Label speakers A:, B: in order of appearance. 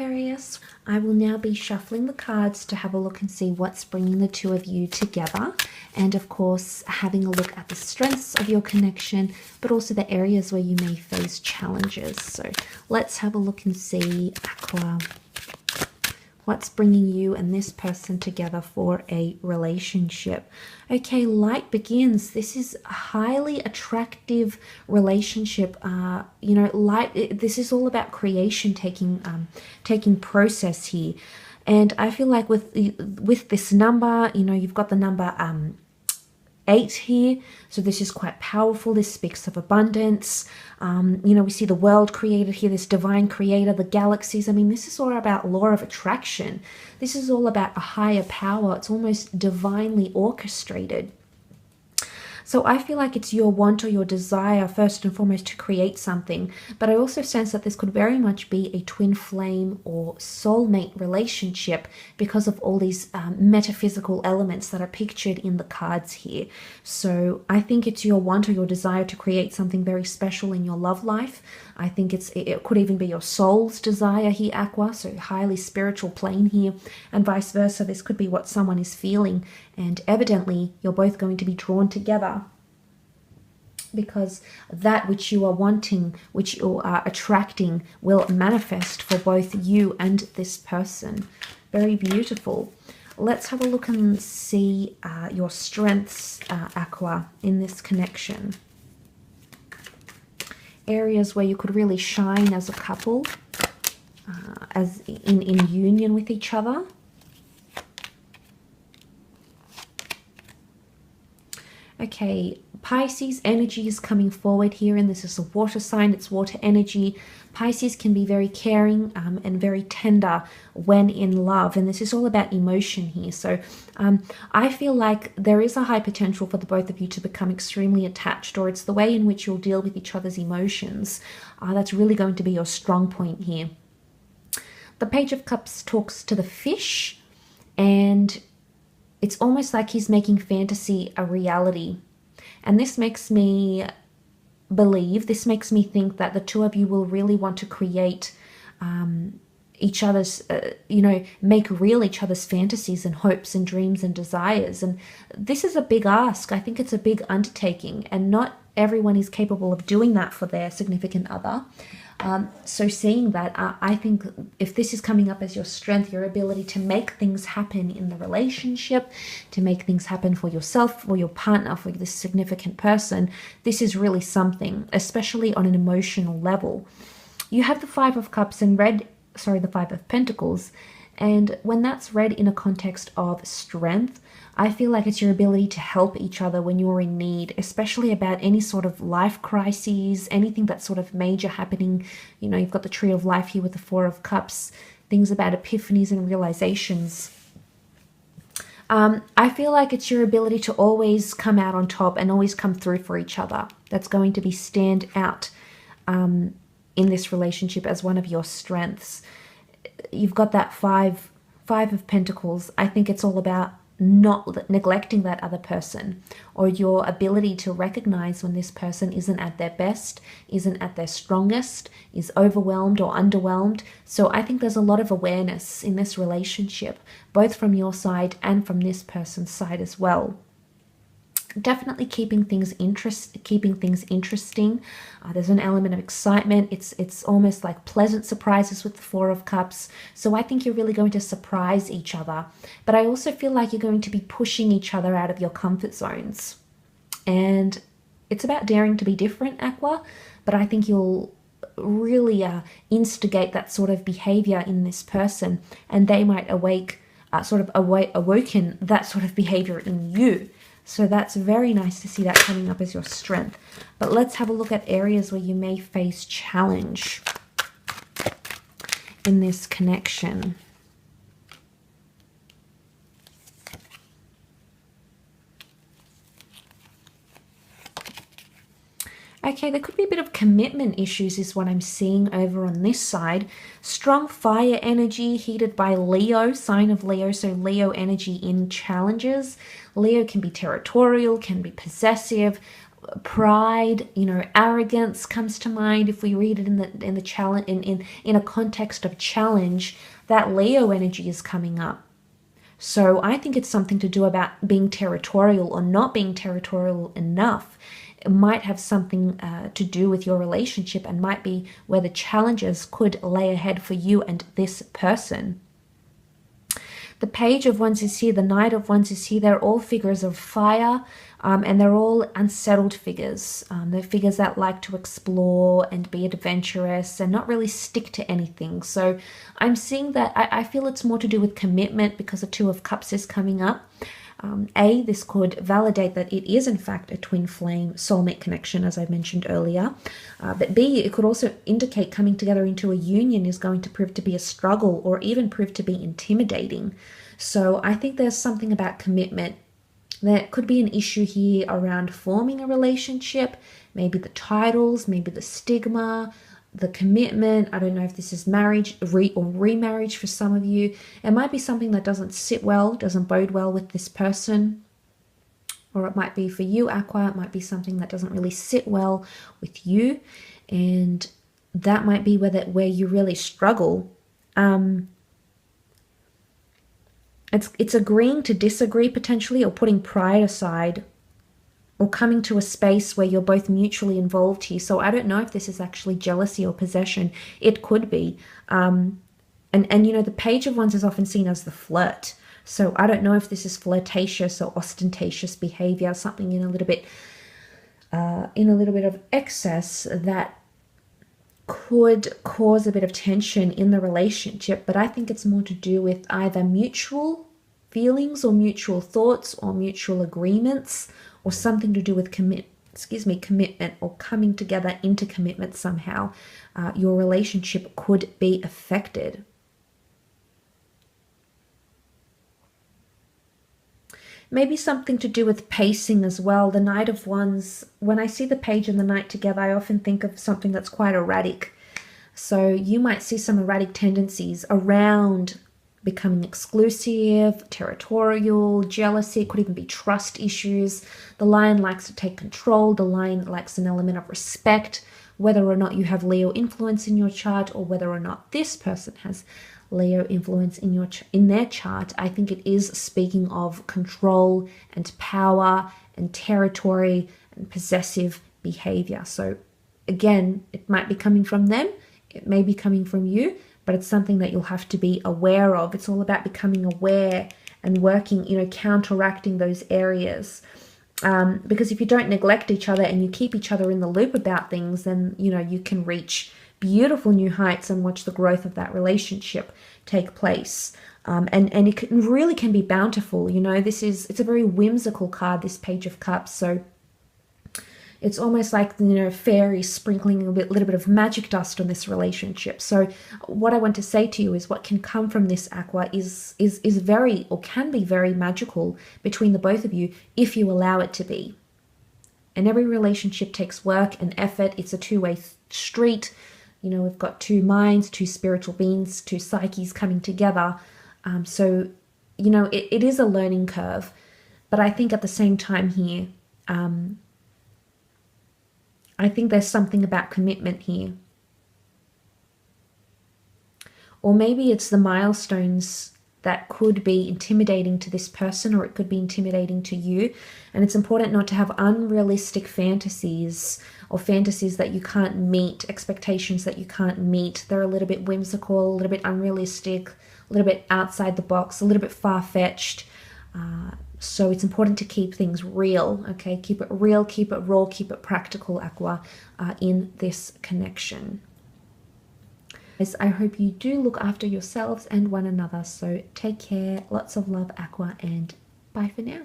A: Aquarius. I will now be shuffling the cards to have a look and see what's bringing the two of you together, and of course having a look at the strengths of your connection, but also the areas where you may face challenges. So let's have a look and see, Aqua, what's bringing you and this person together for a relationship. Okay, light begins. This is a highly attractive relationship. This is all about creation taking process here. And I feel like with this number, you've got the number 8 here, so this is quite powerful. This speaks of abundance. We see the world created here, this divine creator, the galaxies. I mean, this is all about law of attraction. This is all about a higher power. It's almost divinely orchestrated. So I feel like it's your want or your desire, first and foremost, to create something. But I also sense that this could very much be a twin flame or soulmate relationship because of all these metaphysical elements that are pictured in the cards here. So I think it's your want or your desire to create something very special in your love life. I think it could even be your soul's desire here, Aqua, so highly spiritual plane here, and vice versa. This could be what someone is feeling, and evidently you're both going to be drawn together because that which you are wanting, which you are attracting, will manifest for both you and this person. Very beautiful. Let's have a look and see your strengths, Aqua, in this connection. Areas where you could really shine as a couple, as in union with each other. Okay, Pisces energy is coming forward here, and this is a water sign. It's water energy. Pisces can be very caring and very tender when in love, and this is all about emotion here. So I feel like there is a high potential for the both of you to become extremely attached, or it's the way in which you'll deal with each other's emotions. That's really going to be your strong point here. The Page of Cups talks to the fish, and it's almost like he's making fantasy a reality. And this makes me believe, this makes me think that the two of you will really want to create each other's, make real each other's fantasies and hopes and dreams and desires. And this is a big ask. I think it's a big undertaking, and not everyone is capable of doing that for their significant other. So seeing that, I think if this is coming up as your strength, your ability to make things happen in the relationship, to make things happen for yourself, for your partner, for this significant person, this is really something, especially on an emotional level. You have the Five of Cups and the Five of Pentacles, and when that's read in a context of strength, I feel like it's your ability to help each other when you're in need, especially about any sort of life crises, anything that's sort of major happening. You've got the Tree of Life here with the Four of Cups, things about epiphanies and realizations. I feel like it's your ability to always come out on top and always come through for each other. That's going to be stand out in this relationship as one of your strengths. You've got that Five of Pentacles. I think it's all about not neglecting that other person, or your ability to recognize when this person isn't at their best, isn't at their strongest, is overwhelmed or underwhelmed. So I think there's a lot of awareness in this relationship, both from your side and from this person's side as well. Definitely keeping things interesting. There's an element of excitement. It's almost like pleasant surprises with the Four of Cups. So I think you're really going to surprise each other. But I also feel like you're going to be pushing each other out of your comfort zones. And it's about daring to be different, Aqua. But I think you'll really instigate that sort of behavior in this person, and they might awoken that sort of behavior in you. So that's very nice to see that coming up as your strength. But let's have a look at areas where you may face challenge in this connection. Okay, there could be a bit of commitment issues is what I'm seeing over on this side. Strong fire energy heated by Leo, sign of Leo, so Leo energy in challenges. Leo can be territorial, can be possessive, pride, you know, arrogance comes to mind if we read it in the challenge, in a context of challenge. That Leo energy is coming up. So I think it's something to do about being territorial or not being territorial enough. It might have something to do with your relationship, and might be where the challenges could lay ahead for you and this person. The Page of Wands is here, the Knight of Wands is here. They're all figures of fire, and they're all unsettled figures. They're figures that like to explore and be adventurous and not really stick to anything. So I'm seeing that I feel it's more to do with commitment, because the Two of Cups is coming up. This could validate that it is in fact a twin flame soulmate connection, as I mentioned earlier. But B, it could also indicate coming together into a union is going to prove to be a struggle, or even prove to be intimidating. So I think there's something about commitment. There could be an issue here around forming a relationship, maybe the titles, maybe the stigma, the commitment. I don't know if this is marriage or remarriage for some of you. It might be something that doesn't sit well, doesn't bode well with this person. Or it might be for you, Aqua, it might be something that doesn't really sit well with you. And that might be where you really struggle. It's agreeing to disagree potentially, or putting pride aside, or coming to a space where you're both mutually involved here. So I don't know if this is actually jealousy or possession. It could be. And you know, the Page of Wands is often seen as the flirt. So I don't know if this is flirtatious or ostentatious behavior, something in a little bit of excess that could cause a bit of tension in the relationship. But I think it's more to do with either mutual feelings or mutual thoughts or mutual agreements, or something to do with commitment, or coming together into commitment somehow. Your relationship could be affected. Maybe something to do with pacing as well. The Knight of Wands, when I see the Page and the Knight together, I often think of something that's quite erratic. So you might see some erratic tendencies around becoming exclusive, territorial, jealousy. It could even be trust issues. The Lion likes to take control. The Lion likes an element of respect, whether or not you have Leo influence in your chart, or whether or not this person has Leo influence in their chart. I think it is speaking of control and power and territory and possessive behavior. So again, it might be coming from them, it may be coming from you, but it's something that you'll have to be aware of. It's all about becoming aware and working, you know, counteracting those areas. Because if you don't neglect each other and you keep each other in the loop about things, then, you know, you can reach beautiful new heights and watch the growth of that relationship take place. And it really can be bountiful. You know, it's a very whimsical card, this Page of Cups. So it's almost like, you know, fairies sprinkling a little bit of magic dust on this relationship. So what I want to say to you is what can come from this, Aqua, is very, or can be very magical between the both of you if you allow it to be. And every relationship takes work and effort. It's a two-way street. You know, we've got two minds, two spiritual beings, two psyches coming together. So, you know, it is a learning curve. But I think at the same time here, I think there's something about commitment here. Or maybe it's the milestones that could be intimidating to this person, or it could be intimidating to you. And it's important not to have unrealistic fantasies, or fantasies that you can't meet, expectations that you can't meet. They're a little bit whimsical, a little bit unrealistic, a little bit outside the box, a little bit far-fetched. So it's important to keep things real, okay? Keep it real, keep it raw, keep it practical, Aqua, in this connection. I hope you do look after yourselves and one another. So take care, lots of love, Aqua, and bye for now.